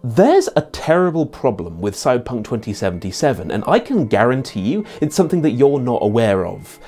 There's a terrible problem with Cyberpunk 2077, and I can guarantee you it's something that you're not aware of.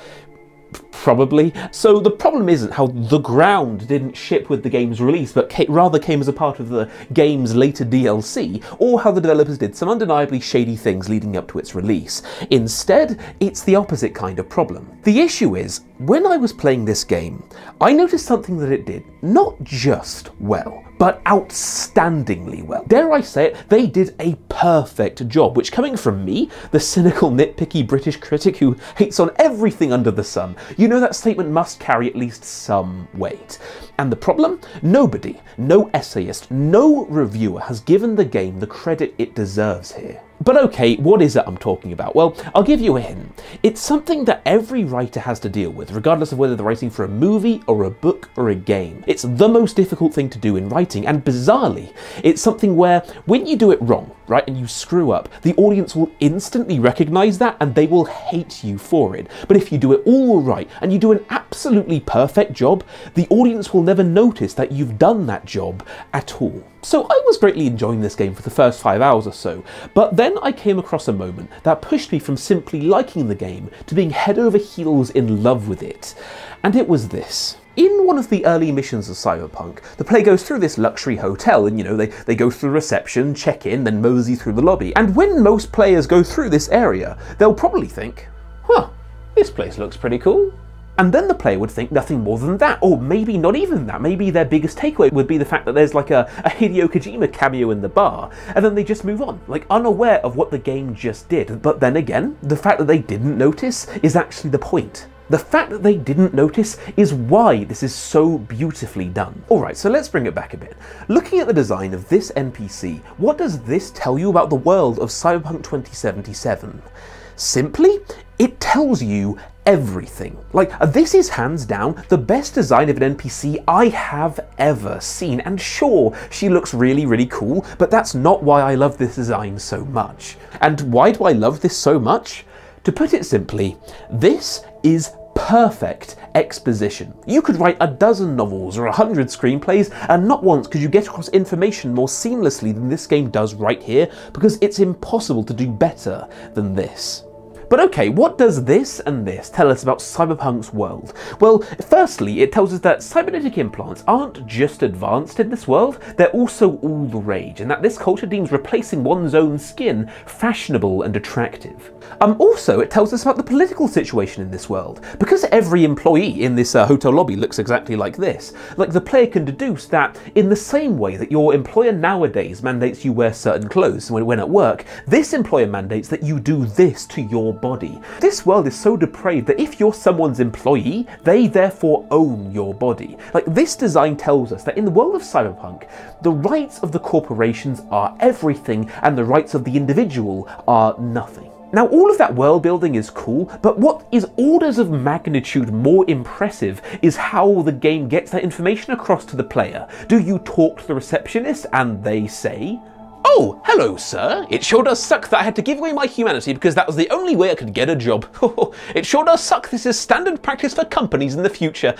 Probably. So the problem isn't how the ground didn't ship with the game's release, but rather came as a part of the game's later DLC, or how the developers did some undeniably shady things leading up to its release. Instead, it's the opposite kind of problem. The issue is, when I was playing this game, I noticed something that it did not just well, but outstandingly well. Dare I say it, they did a perfect job, which, coming from me, the cynical, nitpicky British critic who hates on everything under the sun, you know that statement must carry at least some weight. And the problem? Nobody, no essayist, no reviewer has given the game the credit it deserves here. But okay, what is it I'm talking about? Well, I'll give you a hint. It's something that every writer has to deal with, regardless of whether they're writing for a movie or a book or a game. It's the most difficult thing to do in writing, and bizarrely, it's something where when you do it wrong, right, and you screw up, the audience will instantly recognize that and they will hate you for it. But if you do it all right and you do an absolutely perfect job, the audience will never notice that you've done that job at all. So I was greatly enjoying this game for the first 5 hours or so, but then I came across a moment that pushed me from simply liking the game to being head over heels in love with it. And it was this. In one of the early missions of Cyberpunk, the player goes through this luxury hotel and, you know, they go through reception, check in, then mosey through the lobby. And when most players go through this area, they'll probably think, huh, this place looks pretty cool. And then the player would think nothing more than that, or maybe not even that. Maybe their biggest takeaway would be the fact that there's like a Hideo Kojima cameo in the bar, and then they just move on, like unaware of what the game just did. But then again, the fact that they didn't notice is actually the point. The fact that they didn't notice is why this is so beautifully done. Alright, so let's bring it back a bit. Looking at the design of this NPC, what does this tell you about the world of Cyberpunk 2077? Simply, it tells you everything. Like, this is hands down the best design of an NPC I have ever seen. And sure, she looks really, really cool, but that's not why I love this design so much. And why do I love this so much? To put it simply, this is perfect exposition. You could write a dozen novels or 100 screenplays, and not once could you get across information more seamlessly than this game does right here, because it's impossible to do better than this. But okay, what does this and this tell us about Cyberpunk's world? Well, firstly, it tells us that cybernetic implants aren't just advanced in this world, they're also all the rage, and that this culture deems replacing one's own skin fashionable and attractive. Also, it tells us about the political situation in this world. Because every employee in this hotel lobby looks exactly like this, like the player can deduce that in the same way that your employer nowadays mandates you wear certain clothes when at work, this employer mandates that you do this to your body. This world is so depraved that if you're someone's employee, they therefore own your body. Like, this design tells us that in the world of Cyberpunk, the rights of the corporations are everything and the rights of the individual are nothing. Now, all of that world building is cool, but what is orders of magnitude more impressive is how the game gets that information across to the player. Do you talk to the receptionist and they say, "Oh, hello, sir. It sure does suck that I had to give away my humanity because that was the only way I could get a job. It sure does suck. This is standard practice for companies in the future."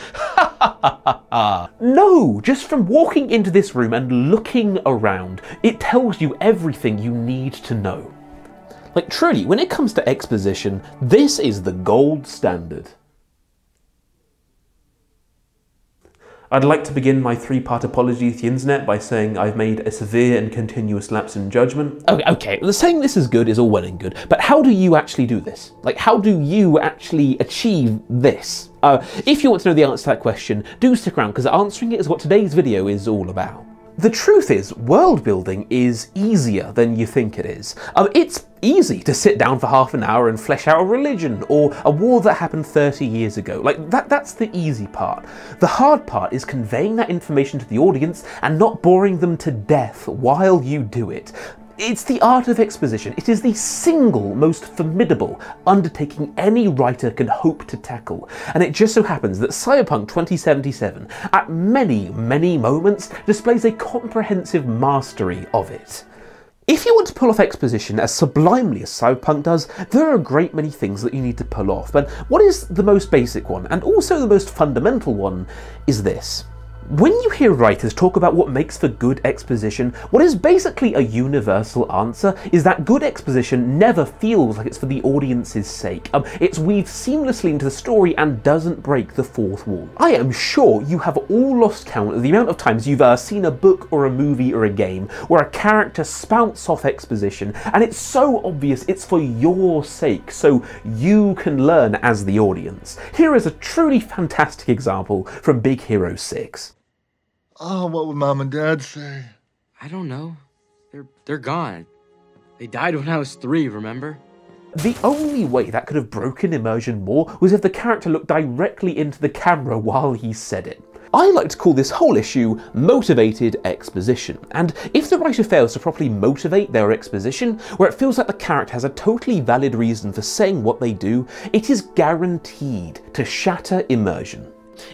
No, just from walking into this room and looking around, it tells you everything you need to know. Like, truly, when it comes to exposition, this is the gold standard. I'd like to begin my three-part apology to the internet by saying I've made a severe and continuous lapse in judgment. Okay, well, saying this is good is all well and good, but how do you actually do this? Like, how do you actually achieve this? If you want to know the answer to that question, do stick around, because answering it is what today's video is all about. The truth is, world building is easier than you think it is. It's easy to sit down for half an hour and flesh out a religion or a war that happened 30 years ago. Like, that's the easy part. The hard part is conveying that information to the audience and not boring them to death while you do it. It's the art of exposition. It is the single most formidable undertaking any writer can hope to tackle. And it just so happens that Cyberpunk 2077, at many, many moments, displays a comprehensive mastery of it. If you want to pull off exposition as sublimely as Cyberpunk does, there are a great many things that you need to pull off. But what is the most basic one, and also the most fundamental one, is this. When you hear writers talk about what makes for good exposition, what is basically a universal answer is that good exposition never feels like it's for the audience's sake. It's weaved seamlessly into the story and doesn't break the fourth wall. I am sure you have all lost count of the amount of times you've seen a book or a movie or a game where a character spouts off exposition and it's so obvious it's for your sake, so you can learn as the audience. Here is a truly fantastic example from Big Hero 6. Oh, what would Mom and Dad say? I don't know. They're gone. They died when I was 3, remember? The only way that could have broken immersion more was if the character looked directly into the camera while he said it. I like to call this whole issue motivated exposition, and if the writer fails to properly motivate their exposition, where it feels like the character has a totally valid reason for saying what they do, it is guaranteed to shatter immersion.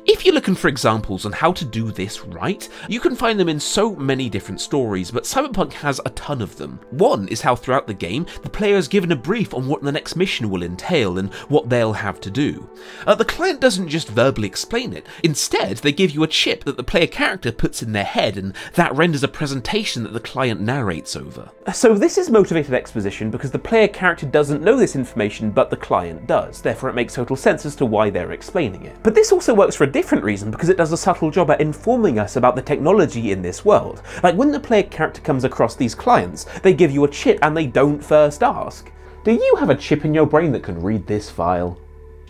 If you're looking for examples on how to do this right, you can find them in so many different stories, but Cyberpunk has a ton of them. One is how throughout the game, the player is given a brief on what the next mission will entail and what they'll have to do. The client doesn't just verbally explain it, instead they give you a chip that the player character puts in their head, and that renders a presentation that the client narrates over. So this is motivated exposition because the player character doesn't know this information but the client does, therefore it makes total sense as to why they're explaining it. But this also works for a different reason because it does a subtle job at informing us about the technology in this world. Like when the player character comes across these clients, they give you a chip and they don't first ask, "Do you have a chip in your brain that can read this file?"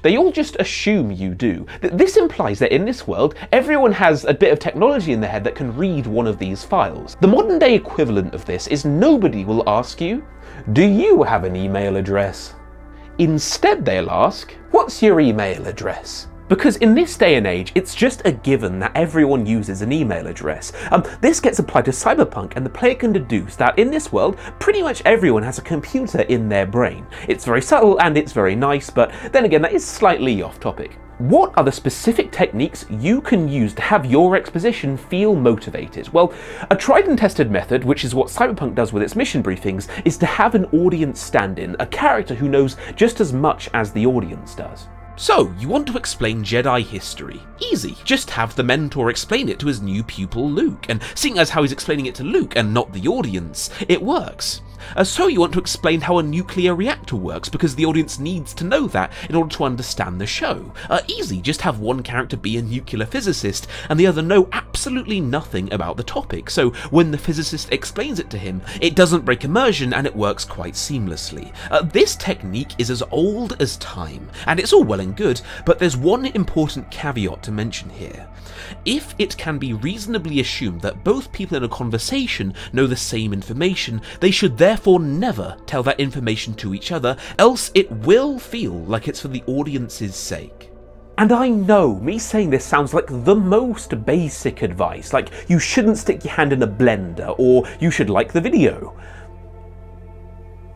They all just assume you do. This implies that in this world, everyone has a bit of technology in their head that can read one of these files. The modern day equivalent of this is nobody will ask you, "Do you have an email address?" Instead they'll ask, "What's your email address?" Because in this day and age, it's just a given that everyone uses an email address. This gets applied to Cyberpunk, and the player can deduce that in this world, pretty much everyone has a computer in their brain. It's very subtle and it's very nice, but then again, that is slightly off topic. What are the specific techniques you can use to have your exposition feel motivated? Well, a tried and tested method, which is what Cyberpunk does with its mission briefings, is to have an audience stand-in, a character who knows just as much as the audience does. So, you want to explain Jedi history? Easy, just have the mentor explain it to his new pupil Luke, and seeing as how he's explaining it to Luke and not the audience, it works. So you want to explain how a nuclear reactor works because the audience needs to know that in order to understand the show. Easy, just have one character be a nuclear physicist and the other know absolutely nothing about the topic, so when the physicist explains it to him, it doesn't break immersion and it works quite seamlessly. This technique is as old as time, and it's all well and good, but there's one important caveat to mention here. If it can be reasonably assumed that both people in a conversation know the same information, they should therefore never tell that information to each other, else it will feel like it's for the audience's sake. And I know, me saying this sounds like the most basic advice, like you shouldn't stick your hand in a blender, or you should like the video.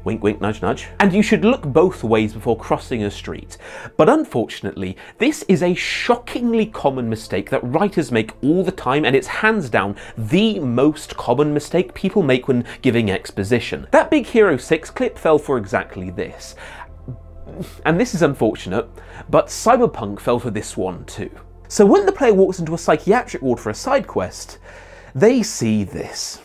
Wink wink nudge nudge. And you should look both ways before crossing a street. But unfortunately, this is a shockingly common mistake that writers make all the time, and it's hands down the most common mistake people make when giving exposition. That Big Hero 6 clip fell for exactly this. And this is unfortunate, but Cyberpunk fell for this one too. So when the player walks into a psychiatric ward for a side quest, they see this.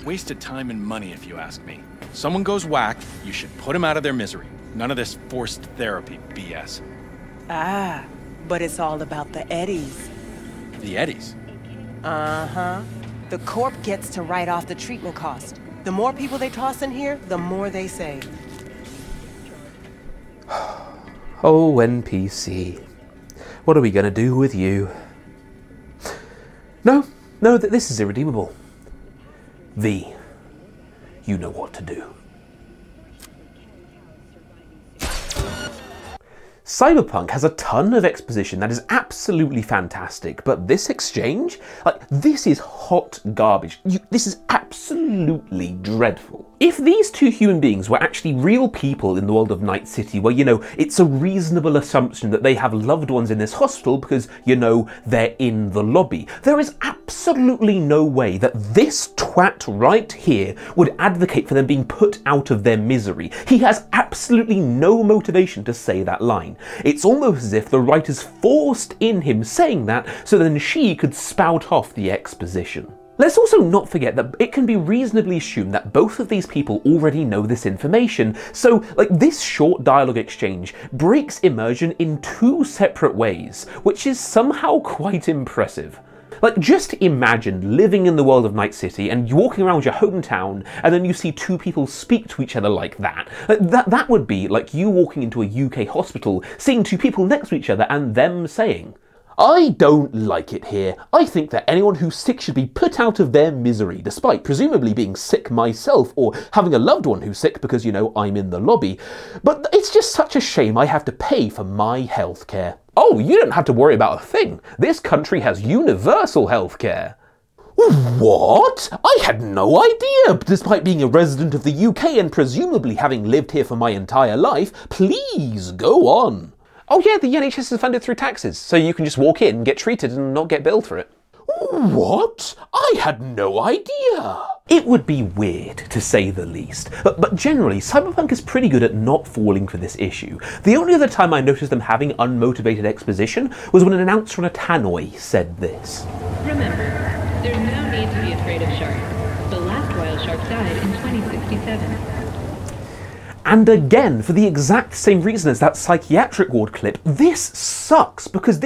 Wasted time and money, if you ask me. Someone goes whack, you should put them out of their misery. None of this forced therapy BS. Ah, but it's all about the eddies. The eddies? Uh-huh. The corp gets to write off the treatment cost. The more people they toss in here, the more they save. Oh, NPC. What are we gonna do with you? No, this is irredeemable. V, you know what to do. Cyberpunk has a ton of exposition that is absolutely fantastic, but this exchange, this is hot garbage. This is absolutely dreadful. If these two human beings were actually real people in the world of Night City, where, you know, it's a reasonable assumption that they have loved ones in this hospital because, you know, they're in the lobby, there is absolutely no way that this twat right here would advocate for them being put out of their misery. He has absolutely no motivation to say that line. It's almost as if the writers forced in him saying that so then she could spout off the exposition. Let's also not forget that it can be reasonably assumed that both of these people already know this information, so like this short dialogue exchange breaks immersion in two separate ways, which is somehow quite impressive. Like, just imagine living in the world of Night City and you're walking around your hometown and then you see two people speak to each other like that. That would be like you walking into a UK hospital, seeing two people next to each other and them saying, "I don't like it here. I think that anyone who's sick should be put out of their misery, despite presumably being sick myself or having a loved one who's sick because, you know, I'm in the lobby. But it's just such a shame I have to pay for my healthcare." Oh, you don't have to worry about a thing. This country has universal healthcare. What? I had no idea! Despite being a resident of the UK and presumably having lived here for my entire life, please go on. Oh yeah, the NHS is funded through taxes, so you can just walk in, get treated and not get billed for it. What? I had no idea! It would be weird, to say the least, but generally, Cyberpunk is pretty good at not falling for this issue. The only other time I noticed them having unmotivated exposition was when an announcer on a tannoy said this. Remember, there's no need to be afraid of sharks. The last wild shark died in 2067. And again, for the exact same reason as that psychiatric ward clip, this sucks because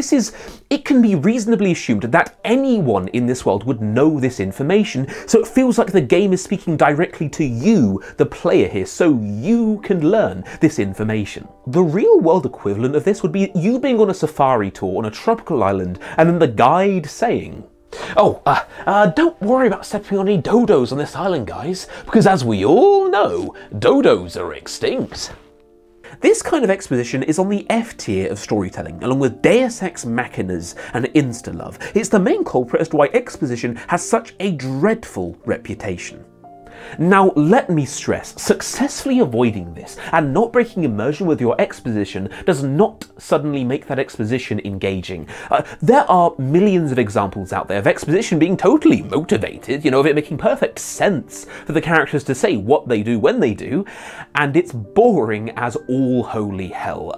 it can be reasonably assumed that anyone in this world would know this information, so it feels like the game is speaking directly to you, the player here, so you can learn this information. The real world equivalent of this would be you being on a safari tour on a tropical island and then the guide saying, "Oh, don't worry about stepping on any dodos on this island, guys, because as we all know, dodos are extinct." This kind of exposition is on the F tier of storytelling, along with Deus Ex Machinas and Insta-love. It's the main culprit as to why exposition has such a dreadful reputation. Now, let me stress, successfully avoiding this and not breaking immersion with your exposition does not suddenly make that exposition engaging. There are millions of examples out there of exposition being totally motivated, you know, of it making perfect sense for the characters to say what they do when they do, and it's boring as all holy hell.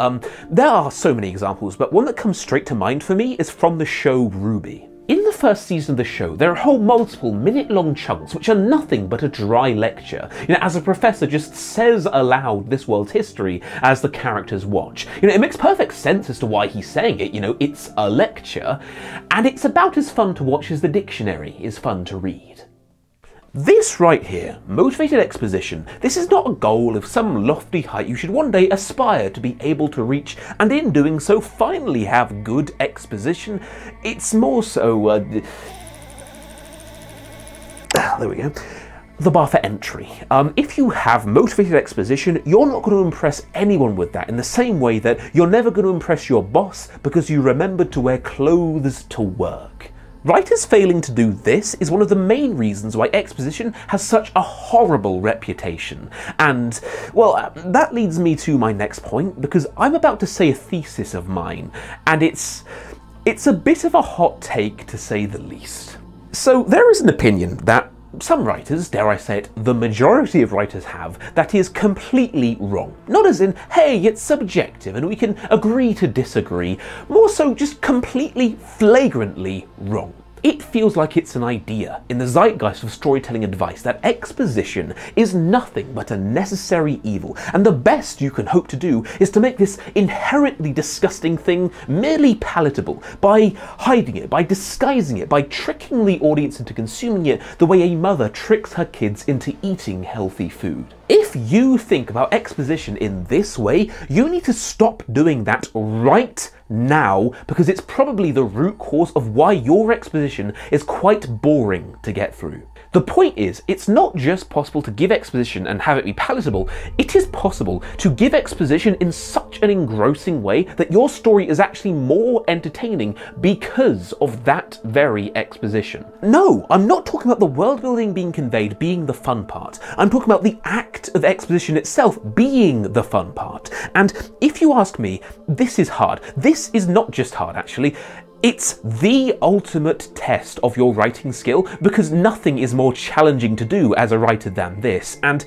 There are so many examples, but one that comes straight to mind for me is from the show Ruby. In the first season of the show, there are whole multiple minute-long chunks which are nothing but a dry lecture, you know, as a professor just says aloud this world's history as the characters watch. You know, it makes perfect sense as to why he's saying it, you know, it's a lecture, and it's about as fun to watch as the dictionary is fun to read. This right here, motivated exposition, this is not a goal of some lofty height you should one day aspire to be able to reach, and in doing so finally have good exposition. It's more so, there we go. The bar for entry. If you have motivated exposition, you're not going to impress anyone with that in the same way that you're never going to impress your boss because you remembered to wear clothes to work. Writers failing to do this is one of the main reasons why exposition has such a horrible reputation. And, well, that leads me to my next point, because I'm about to say a thesis of mine, and it's a bit of a hot take to say the least. So there is an opinion that some writers, dare I say it, the majority of writers have, that is completely wrong. Not as in, hey, it's subjective and we can agree to disagree, more so just completely flagrantly wrong. It feels like it's an idea in the zeitgeist of storytelling advice that exposition is nothing but a necessary evil, and the best you can hope to do is to make this inherently disgusting thing merely palatable by hiding it, by disguising it, by tricking the audience into consuming it the way a mother tricks her kids into eating healthy food. If you think about exposition in this way, you need to stop doing that right now, because it's probably the root cause of why your exposition exposition is quite boring to get through. The point is, it's not just possible to give exposition and have it be palatable, it is possible to give exposition in such an engrossing way that your story is actually more entertaining because of that very exposition. No, I'm not talking about the world building being conveyed being the fun part. I'm talking about the act of exposition itself being the fun part. And if you ask me, this is hard. This is not just hard, actually. It's the ultimate test of your writing skill, because nothing is more challenging to do as a writer than this, and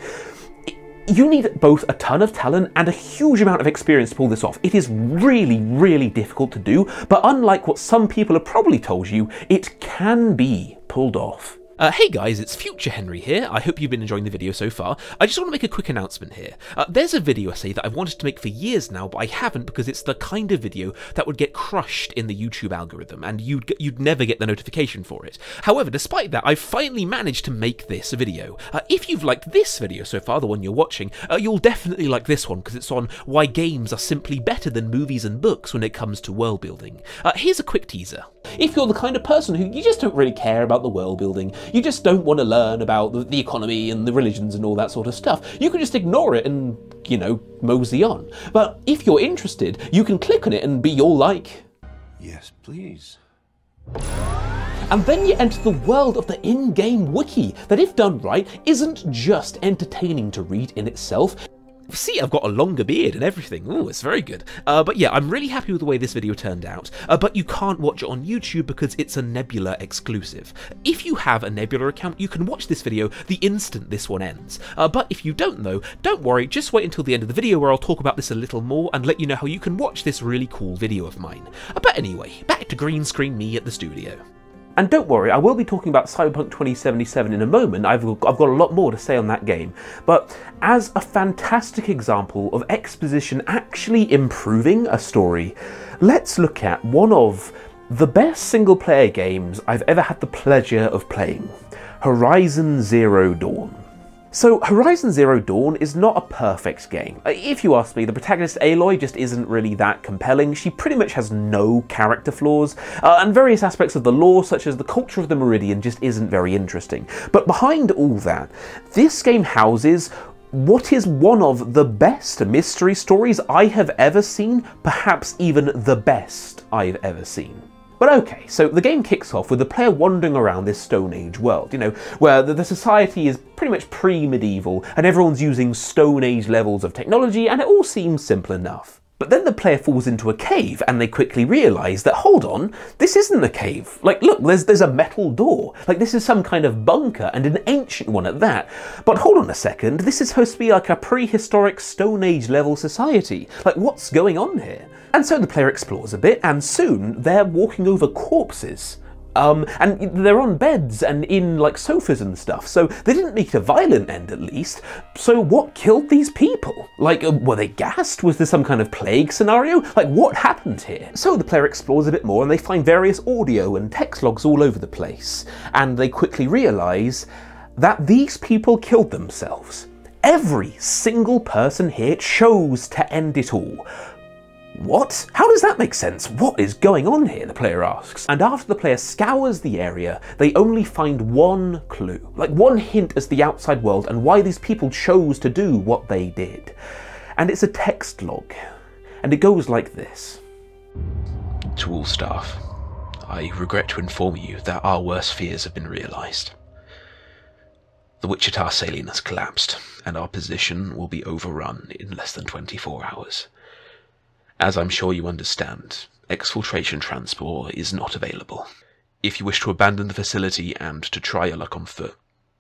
you need both a ton of talent and a huge amount of experience to pull this off. It is really, really difficult to do, but unlike what some people have probably told you, it can be pulled off. Hey guys, it's Future Henry here. I hope you've been enjoying the video so far. I just want to make a quick announcement here. There's a video essay that I've wanted to make for years now, but I haven't because it's the kind of video that would get crushed in the YouTube algorithm, and you'd never get the notification for it. However, despite that, I've finally managed to make this video. If you've liked this video so far, the one you're watching, you'll definitely like this one because it's on why games are simply better than movies and books when it comes to world building. Here's a quick teaser. If you're the kind of person who you just don't really care about the world building, you just don't want to learn about the economy and the religions and all that sort of stuff, you can just ignore it and, you know, mosey on. But if you're interested, you can click on it and be all like, Yes, please. and then you enter the world of the in-game wiki that, if done right, isn't just entertaining to read in itself. See, I've got a longer beard and everything. Ooh, it's very good. But yeah, I'm really happy with the way this video turned out. But you can't watch it on YouTube because it's a Nebula exclusive. If you have a Nebula account, you can watch this video the instant this one ends. But if you don't though, don't worry, just wait until the end of the video where I'll talk about this a little more and let you know how you can watch this really cool video of mine. But anyway, back to green screen me at the studio. And don't worry, I will be talking about Cyberpunk 2077 in a moment. I've got a lot more to say on that game. But as a fantastic example of exposition actually improving a story, let's look at one of the best single-player games I've ever had the pleasure of playing, Horizon Zero Dawn. So Horizon Zero Dawn is not a perfect game. If you ask me, the protagonist Aloy just isn't really that compelling. She pretty much has no character flaws, and various aspects of the lore, such as the culture of the Meridian, just isn't very interesting. But behind all that, this game houses what is one of the best mystery stories I have ever seen, perhaps even the best I've ever seen. But okay, so the game kicks off with the player wandering around this Stone Age world, you know, where the society is pretty much pre-medieval and everyone's using Stone Age levels of technology, and it all seems simple enough. But then the player falls into a cave and they quickly realise that, hold on, this isn't a cave. Like, look, there's a metal door. Like, this is some kind of bunker, and an ancient one at that. But hold on a second, this is supposed to be like a prehistoric Stone Age level society. Like, what's going on here? And so the player explores a bit, and soon they're walking over corpses. And they're on beds and in like sofas and stuff, so they didn't make it a violent end at least. So what killed these people? Like, were they gassed? Was there some kind of plague scenario? Like, what happened here? So the player explores a bit more and they find various audio and text logs all over the place. And they quickly realise that these people killed themselves. Every single person here chose to end it all. What? How does that make sense? What is going on here? The player asks. And after the player scours the area, they only find one clue, like one hint as the outside world and why these people chose to do what they did. And it's a text log. And it goes like this. To all staff, I regret to inform you that our worst fears have been realised. The Wichita salient has collapsed, and our position will be overrun in less than 24 hours. As I'm sure you understand, exfiltration transport is not available. If you wish to abandon the facility and to try your luck on foot,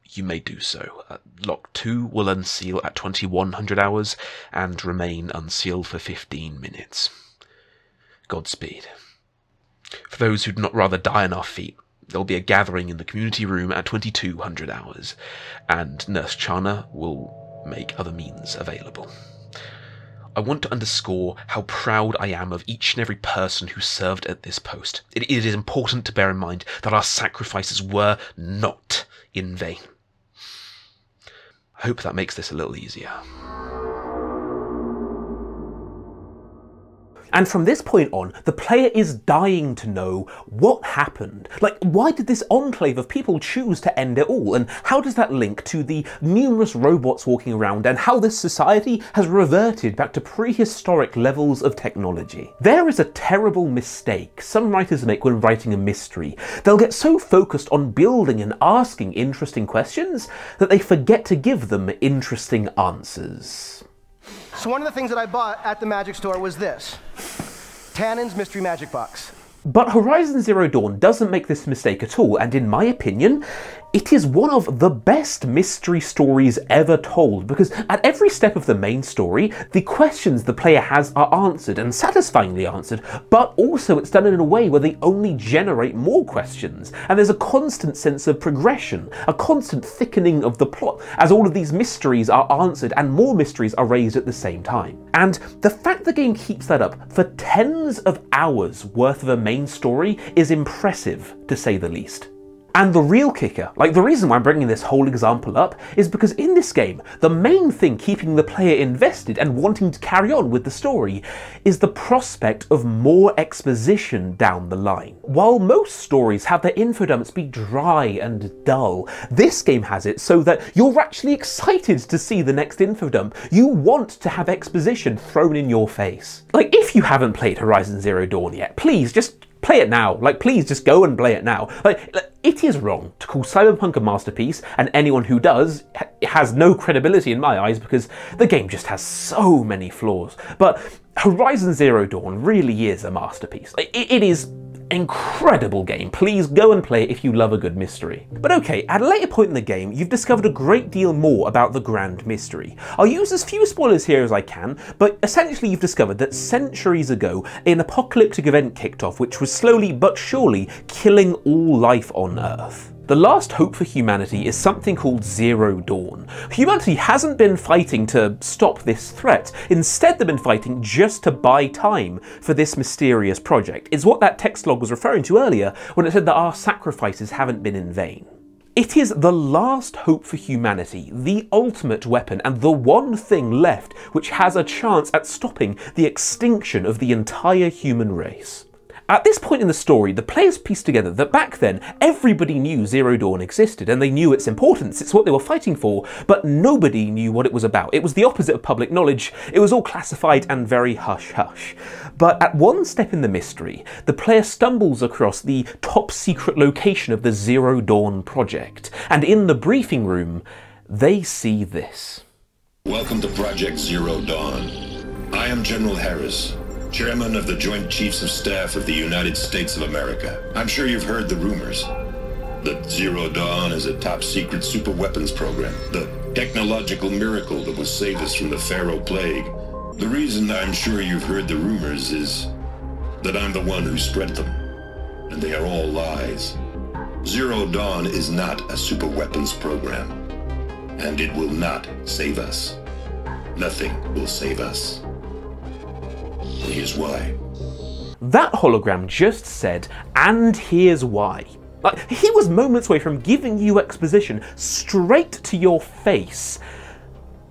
you may do so. Lock 2 will unseal at 2100 hours and remain unsealed for 15 minutes. Godspeed. For those who'd not rather die on our feet, there will be a gathering in the community room at 2200 hours, and Nurse Chana will make other means available. I want to underscore how proud I am of each and every person who served at this post. It is important to bear in mind that our sacrifices were not in vain. I hope that makes this a little easier. And from this point on, the player is dying to know what happened. Like, why did this enclave of people choose to end it all? And how does that link to the numerous robots walking around and how this society has reverted back to prehistoric levels of technology? There is a terrible mistake some writers make when writing a mystery. They'll get so focused on building and asking interesting questions that they forget to give them interesting answers. So one of the things that I bought at the magic store was this. Tannen's Mystery Magic Box. But Horizon Zero Dawn doesn't make this mistake at all, and in my opinion, it is one of the best mystery stories ever told, because at every step of the main story, the questions the player has are answered, and satisfyingly answered, but also it's done in a way where they only generate more questions, and there's a constant sense of progression, a constant thickening of the plot, as all of these mysteries are answered and more mysteries are raised at the same time. And the fact the game keeps that up for tens of hours worth of a main story is impressive, to say the least. And the real kicker, like the reason why I'm bringing this whole example up, is because in this game, the main thing keeping the player invested and wanting to carry on with the story is the prospect of more exposition down the line. While most stories have their info dumps be dry and dull, this game has it so that you're actually excited to see the next info dump. You want to have exposition thrown in your face. Like, if you haven't played Horizon Zero Dawn yet, please just play it now. Like, please just go and play it now. Like, it is wrong to call Cyberpunk a masterpiece, and anyone who does has no credibility in my eyes because the game just has so many flaws. But Horizon Zero Dawn really is a masterpiece. It is incredible game. Please go and play it if you love a good mystery. But okay, at a later point in the game, you've discovered a great deal more about the grand mystery. I'll use as few spoilers here as I can, but essentially you've discovered that centuries ago, an apocalyptic event kicked off which was slowly but surely killing all life on Earth. The last hope for humanity is something called Zero Dawn. Humanity hasn't been fighting to stop this threat. Instead, they've been fighting just to buy time for this mysterious project. It's what that text log was referring to earlier when it said that our sacrifices haven't been in vain. It is the last hope for humanity, the ultimate weapon, and the one thing left which has a chance at stopping the extinction of the entire human race. At this point in the story, the players pieced together that back then, everybody knew Zero Dawn existed and they knew its importance, it's what they were fighting for, but nobody knew what it was about. It was the opposite of public knowledge, it was all classified and very hush-hush. But at one step in the mystery, the player stumbles across the top secret location of the Zero Dawn project, and in the briefing room, they see this. Welcome to Project Zero Dawn. I am General Harris, Chairman of the Joint Chiefs of Staff of the United States of America. I'm sure you've heard the rumors that Zero Dawn is a top-secret superweapons program, the technological miracle that will save us from the Pharaoh Plague. The reason I'm sure you've heard the rumors is that I'm the one who spread them, and they are all lies. Zero Dawn is not a superweapons program, and it will not save us. Nothing will save us. Here's why. That hologram just said, and here's why. Like, he was moments away from giving you exposition straight to your face.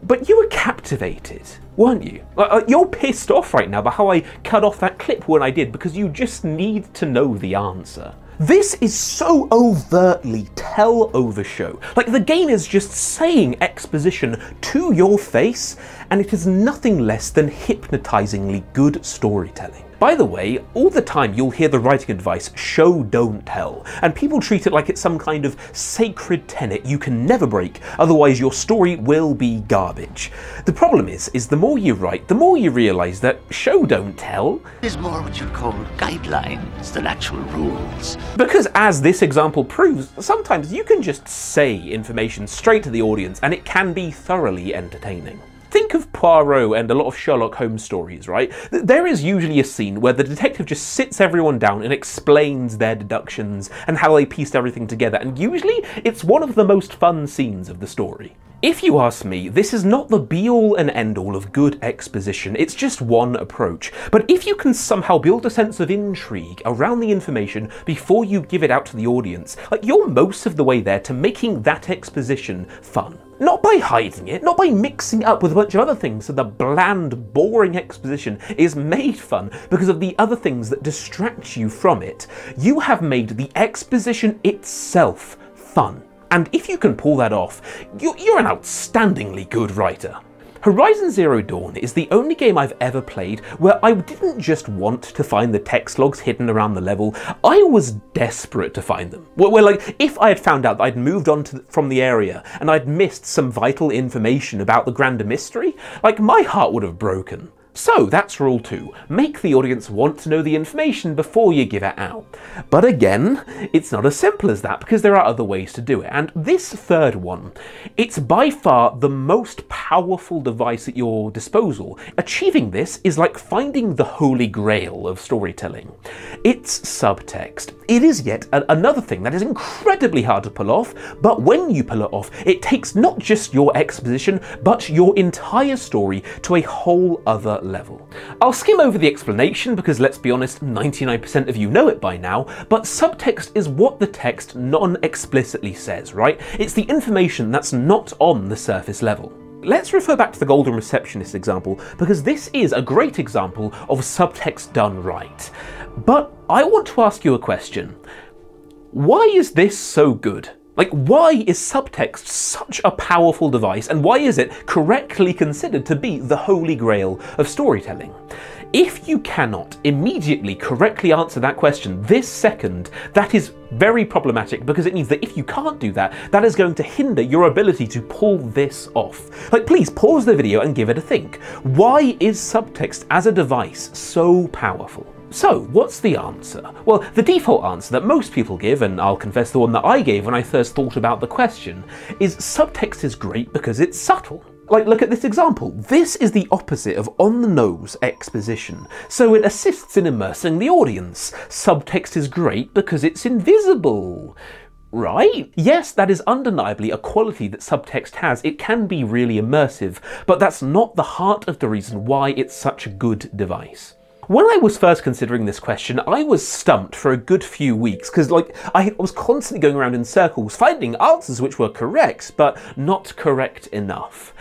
But you were captivated, weren't you? You're pissed off right now about how I cut off that clip when I did, because you just need to know the answer. This is so overtly tell-over show. Like, the game is just saying exposition to your face, and it is nothing less than hypnotizingly good storytelling. By the way, all the time you'll hear the writing advice, show don't tell, and people treat it like it's some kind of sacred tenet you can never break, otherwise your story will be garbage. The problem is the more you write, the more you realise that show don't tell is more what you'd call guidelines than actual rules. Because as this example proves, sometimes you can just say information straight to the audience and it can be thoroughly entertaining. Think of Poirot and a lot of Sherlock Holmes stories, right? There is usually a scene where the detective just sits everyone down and explains their deductions and how they pieced everything together, and usually it's one of the most fun scenes of the story. If you ask me, this is not the be-all and end-all of good exposition, it's just one approach. But if you can somehow build a sense of intrigue around the information before you give it out to the audience, like, you're most of the way there to making that exposition fun. Not by hiding it, not by mixing it up with a bunch of other things so the bland, boring exposition is made fun because of the other things that distract you from it. You have made the exposition itself fun. And if you can pull that off, you're an outstandingly good writer. Horizon Zero Dawn is the only game I've ever played where I didn't just want to find the text logs hidden around the level, I was desperate to find them. Where like, if I had found out that I'd moved on from the area and I'd missed some vital information about the grander mystery, like, my heart would have broken. So that's rule 2. Make the audience want to know the information before you give it out. But again, it's not as simple as that because there are other ways to do it. And this third one, it's by far the most powerful device at your disposal. Achieving this is like finding the holy grail of storytelling. It's subtext. It is yet another thing that is incredibly hard to pull off, but when you pull it off, it takes not just your exposition, but your entire story to a whole other level. I'll skim over the explanation because, let's be honest, 99% of you know it by now, but subtext is what the text non-explicitly says, right? It's the information that's not on the surface level. Let's refer back to the Golden Receptionist example because this is a great example of subtext done right. But I want to ask you a question. Why is this so good? Like, why is subtext such a powerful device, and why is it correctly considered to be the holy grail of storytelling? If you cannot immediately correctly answer that question this second, that is very problematic because it means that if you can't do that, that is going to hinder your ability to pull this off. Like, please pause the video and give it a think. Why is subtext as a device so powerful? So, what's the answer? Well, the default answer that most people give, and I'll confess the one that I gave when I first thought about the question, is subtext is great because it's subtle. Like, look at this example. This is the opposite of on-the-nose exposition, so it assists in immersing the audience. Subtext is great because it's invisible. Right? Yes, that is undeniably a quality that subtext has. It can be really immersive, but that's not the heart of the reason why it's such a good device. When I was first considering this question, I was stumped for a good few weeks because, like, I was constantly going around in circles, finding answers which were correct, but not correct enough.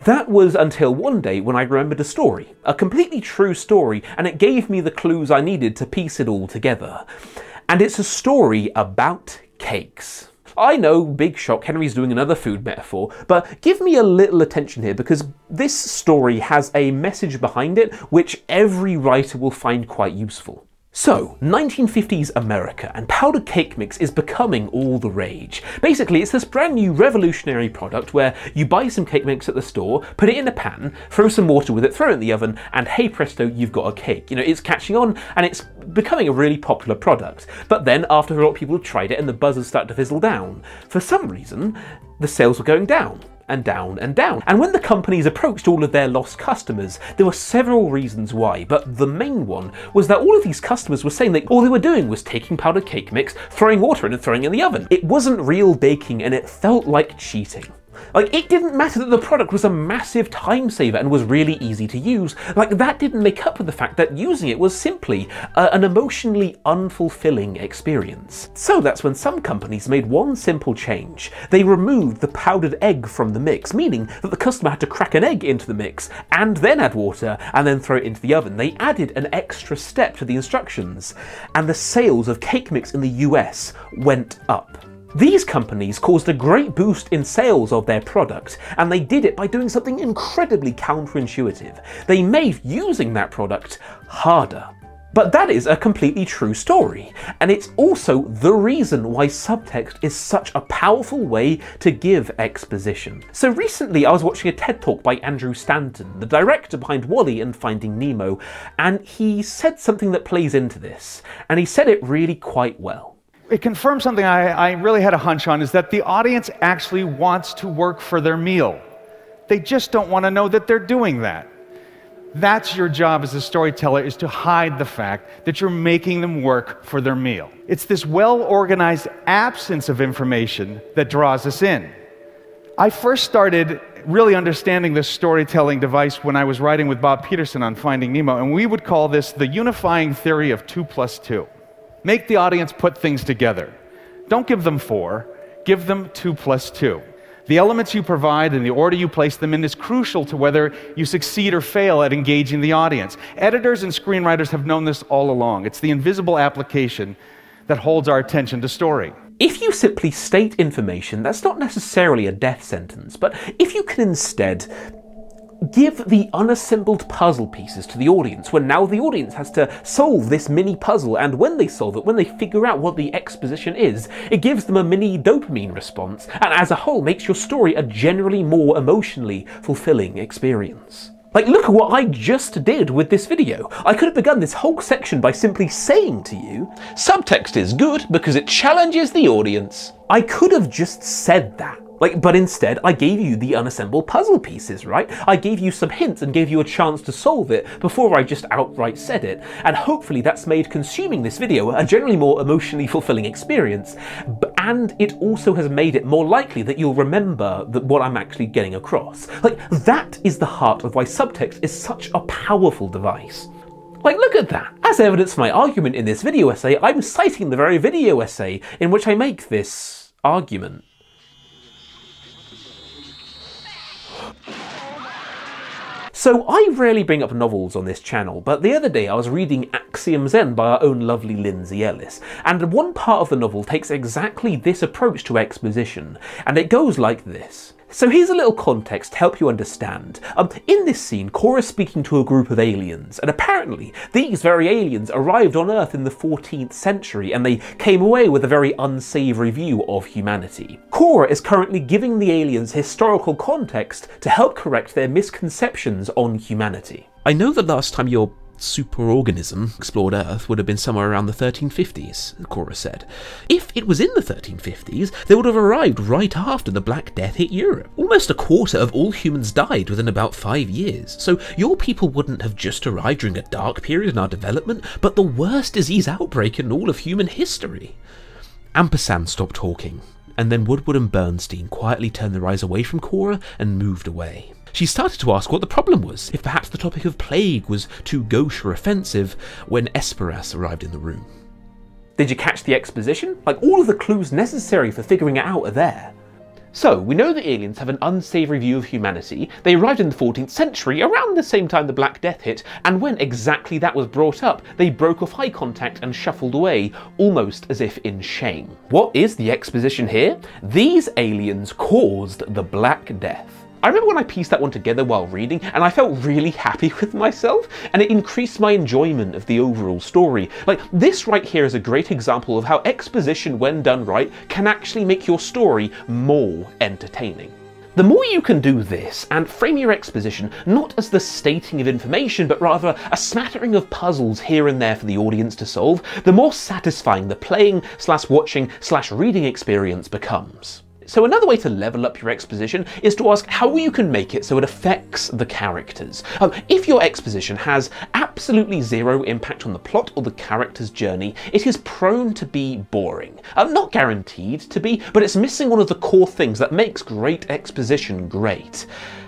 That was until one day when I remembered a story, a completely true story, and it gave me the clues I needed to piece it all together. And it's a story about cakes. I know, big shock, Henry's doing another food metaphor, but give me a little attention here because this story has a message behind it which every writer will find quite useful. So, 1950s America, and powdered cake mix is becoming all the rage. Basically, it's this brand new revolutionary product where you buy some cake mix at the store, put it in a pan, throw some water with it, throw it in the oven, and hey presto, you've got a cake. You know, it's catching on and it's becoming a really popular product. But then, after a lot of people have tried it and the buzzers start to fizzle down, for some reason, the sales were going down. And down and down. And when the companies approached all of their lost customers, there were several reasons why, but the main one was that all of these customers were saying that all they were doing was taking powdered cake mix, throwing water in and throwing it in the oven. It wasn't real baking and it felt like cheating. Like, it didn't matter that the product was a massive time saver and was really easy to use. Like, that didn't make up for the fact that using it was simply an emotionally unfulfilling experience. So that's when some companies made one simple change. They removed the powdered egg from the mix, meaning that the customer had to crack an egg into the mix and then add water and then throw it into the oven. They added an extra step to the instructions, and the sales of cake mix in the US went up. These companies caused a great boost in sales of their product, and they did it by doing something incredibly counterintuitive. They made using that product harder. But that is a completely true story, and it's also the reason why subtext is such a powerful way to give exposition. So recently I was watching a TED Talk by Andrew Stanton, the director behind WALL-E and Finding Nemo, and he said something that plays into this, and he said it really quite well. It confirms something I really had a hunch on, is that the audience actually wants to work for their meal. They just don't want to know that they're doing that. That's your job as a storyteller, is to hide the fact that you're making them work for their meal. It's this well-organized absence of information that draws us in. I first started really understanding this storytelling device when I was writing with Bob Peterson on Finding Nemo, and we would call this the unifying theory of 2 + 2. Make the audience put things together. Don't give them 4, give them 2 + 2. The elements you provide and the order you place them in is crucial to whether you succeed or fail at engaging the audience. Editors and screenwriters have known this all along. It's the invisible application that holds our attention to story. If you simply state information, that's not necessarily a death sentence, but if you can instead give the unassembled puzzle pieces to the audience, when now the audience has to solve this mini puzzle, and when they solve it, when they figure out what the exposition is, it gives them a mini dopamine response, and as a whole makes your story a generally more emotionally fulfilling experience. Like, look at what I just did with this video. I could have begun this whole section by simply saying to you, subtext is good because it challenges the audience. I could have just said that. But instead, I gave you the unassembled puzzle pieces, right? I gave you some hints and gave you a chance to solve it before I just outright said it. And hopefully that's made consuming this video a generally more emotionally fulfilling experience. And it also has made it more likely that you'll remember what I'm actually getting across. That is the heart of why subtext is such a powerful device. Look at that. As evidence for my argument in this video essay, I'm citing the very video essay in which I make this argument. So I rarely bring up novels on this channel, but the other day I was reading Axioms N by our own lovely Lindsay Ellis, and one part of the novel takes exactly this approach to exposition, and it goes like this. So here's a little context to help you understand. In this scene, Cora's speaking to a group of aliens, and apparently these very aliens arrived on Earth in the 14th century, and they came away with a very unsavoury view of humanity. Cora is currently giving the aliens historical context to help correct their misconceptions on humanity. I know the last time your superorganism explored Earth would have been somewhere around the 1350s, Cora said. If it was in the 1350s, they would have arrived right after the Black Death hit Europe. Almost a quarter of all humans died within about 5 years, so your people wouldn't have just arrived during a dark period in our development, but the worst disease outbreak in all of human history. Ampersand stopped talking, and then Woodward and Bernstein quietly turned their eyes away from Cora and moved away. She started to ask what the problem was, if perhaps the topic of plague was too gauche or offensive, when Esperas arrived in the room. Did you catch the exposition? All of the clues necessary for figuring it out are there. So, we know the aliens have an unsavoury view of humanity. They arrived in the 14th century, around the same time the Black Death hit, and when exactly that was brought up, they broke off eye contact and shuffled away, almost as if in shame. What is the exposition here? These aliens caused the Black Death. I remember when I pieced that one together while reading, and I felt really happy with myself, and it increased my enjoyment of the overall story. This right here is a great example of how exposition, when done right, can actually make your story more entertaining. The more you can do this, and frame your exposition not as the stating of information, but rather a smattering of puzzles here and there for the audience to solve, the more satisfying the playing/watching/reading experience becomes. So another way to level up your exposition is to ask how you can make it so it affects the characters. If your exposition has absolutely zero impact on the plot or the character's journey, it is prone to be boring. Not guaranteed to be, but it's missing one of the core things that makes great exposition great: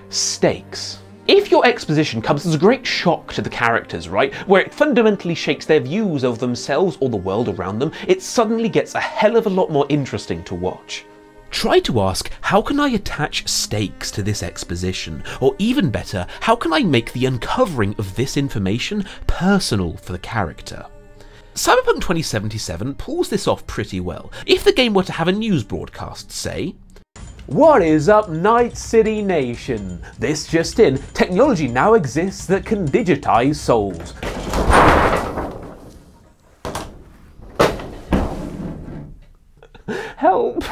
stakes. If your exposition comes as a great shock to the characters, right, where it fundamentally shakes their views of themselves or the world around them, it suddenly gets a hell of a lot more interesting to watch. Try to ask, how can I attach stakes to this exposition? Or even better, how can I make the uncovering of this information personal for the character? Cyberpunk 2077 pulls this off pretty well. If the game were to have a news broadcast, say, "What is up, Night City Nation? This just in, technology now exists that can digitize souls." Help!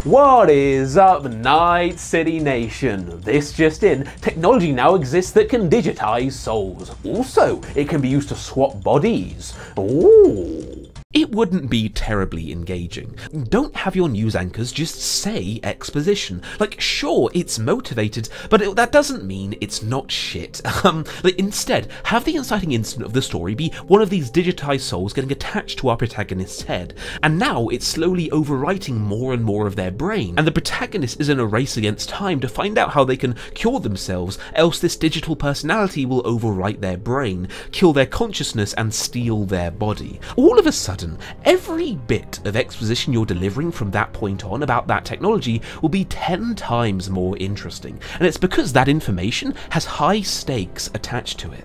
What is up, Night City Nation? This just in, technology now exists that can digitize souls. Also, it can be used to swap bodies. Ooh. It it wouldn't be terribly engaging. Don't have your news anchors just say exposition. Like, sure, it's motivated, but that doesn't mean it's not shit. Instead, have the inciting incident of the story be one of these digitized souls getting attached to our protagonist's head, and now it's slowly overwriting more and more of their brain, and the protagonist is in a race against time to find out how they can cure themselves, else this digital personality will overwrite their brain, kill their consciousness, and steal their body. All of a sudden, every bit of exposition you're delivering from that point on about that technology will be 10 times more interesting, and it's because that information has high stakes attached to it.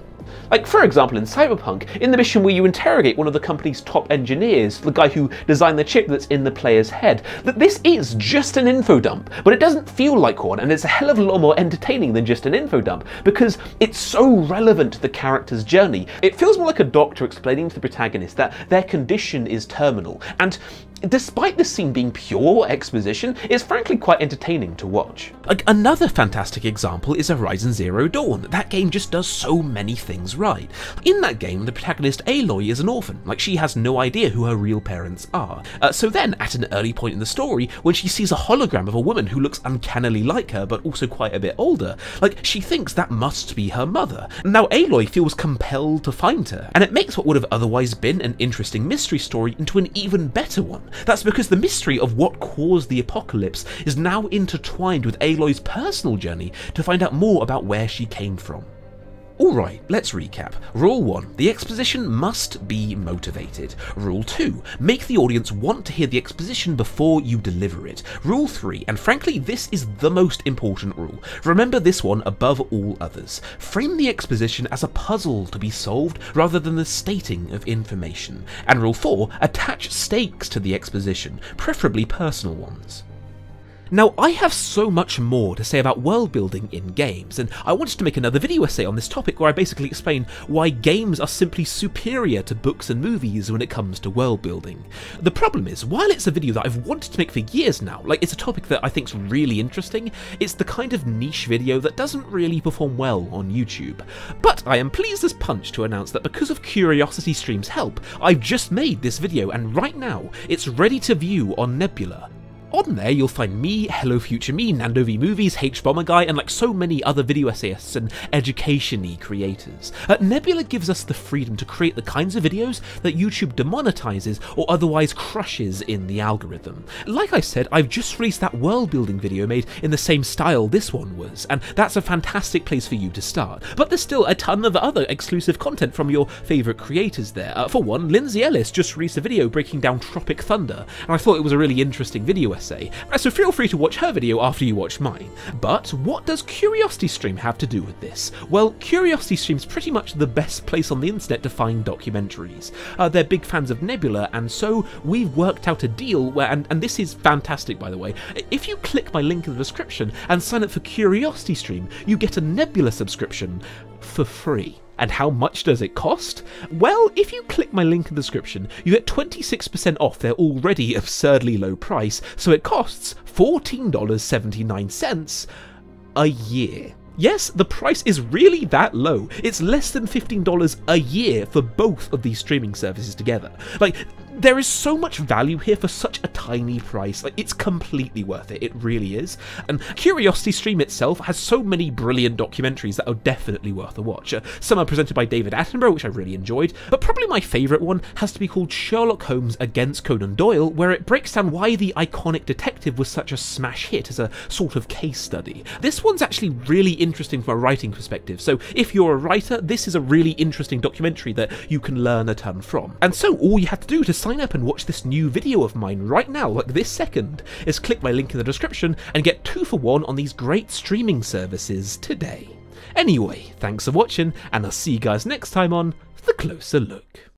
Like, for example, in Cyberpunk, in the mission where you interrogate one of the company's top engineers, the guy who designed the chip that's in the player's head, that this is just an info dump, but it doesn't feel like one, and it's a hell of a lot more entertaining than just an info dump, because it's so relevant to the character's journey. It feels more like a doctor explaining to the protagonist that their condition is terminal, and despite this scene being pure exposition, it's frankly quite entertaining to watch. Like, another fantastic example is Horizon Zero Dawn. That game just does so many things right. In that game, the protagonist Aloy is an orphan, like she has no idea who her real parents are. So then, at an early point in the story, when she sees a hologram of a woman who looks uncannily like her, but also quite a bit older, like, she thinks that must be her mother. Now Aloy feels compelled to find her, and it makes what would have otherwise been an interesting mystery story into an even better one. That's because the mystery of what caused the apocalypse is now intertwined with Aloy's personal journey to find out more about where she came from. Alright, let's recap. Rule 1, the exposition must be motivated. Rule 2, make the audience want to hear the exposition before you deliver it. Rule 3, and frankly this is the most important rule, remember this one above all others, frame the exposition as a puzzle to be solved rather than the stating of information. And Rule 4, attach stakes to the exposition, preferably personal ones. Now, I have so much more to say about world building in games, and I wanted to make another video essay on this topic where I basically explain why games are simply superior to books and movies when it comes to world building. The problem is, while it's a video that I've wanted to make for years now, like it's a topic that I think's really interesting, it's the kind of niche video that doesn't really perform well on YouTube. But I am pleased as punch to announce that because of CuriosityStream's help, I've just made this video, and right now, it's ready to view on Nebula. On there, you'll find me, Hello Future Me, Nando V Movies, H-Bomber Guy, and like so many other video essayists and education-y creators. Nebula gives us the freedom to create the kinds of videos that YouTube demonetizes or otherwise crushes in the algorithm. Like I said, I've just released that world-building video made in the same style this one was, and that's a fantastic place for you to start. But there's still a ton of other exclusive content from your favourite creators there. For one, Lindsay Ellis just released a video breaking down Tropic Thunder, and I thought it was a really interesting video essay. So feel free to watch her video after you watch mine. But what does CuriosityStream have to do with this? Well, CuriosityStream's pretty much the best place on the internet to find documentaries. They're big fans of Nebula, and so we've worked out a deal where, and this is fantastic by the way, if you click my link in the description and sign up for CuriosityStream, you get a Nebula subscription for free. And how much does it cost? Well, if you click my link in the description, you get 26% off their already absurdly low price, so it costs $14.79 a year. Yes, the price is really that low. It's less than $15 a year for both of these streaming services together. Like, there is so much value here for such a tiny price. Like, it's completely worth it. It really is. And CuriosityStream itself has so many brilliant documentaries that are definitely worth a watch. Some are presented by David Attenborough, which I really enjoyed, but probably my favourite one has to be called Sherlock Holmes Against Conan Doyle, where it breaks down why the iconic detective was such a smash hit as a sort of case study. This one's actually really interesting from a writing perspective, so if you're a writer, this is a really interesting documentary that you can learn a ton from. And so all you have to do to sign up and watch this new video of mine right now, like this second, is click my link in the description and get 2 for 1 on these great streaming services today. Anyway, thanks for watching, and I'll see you guys next time on The Closer Look.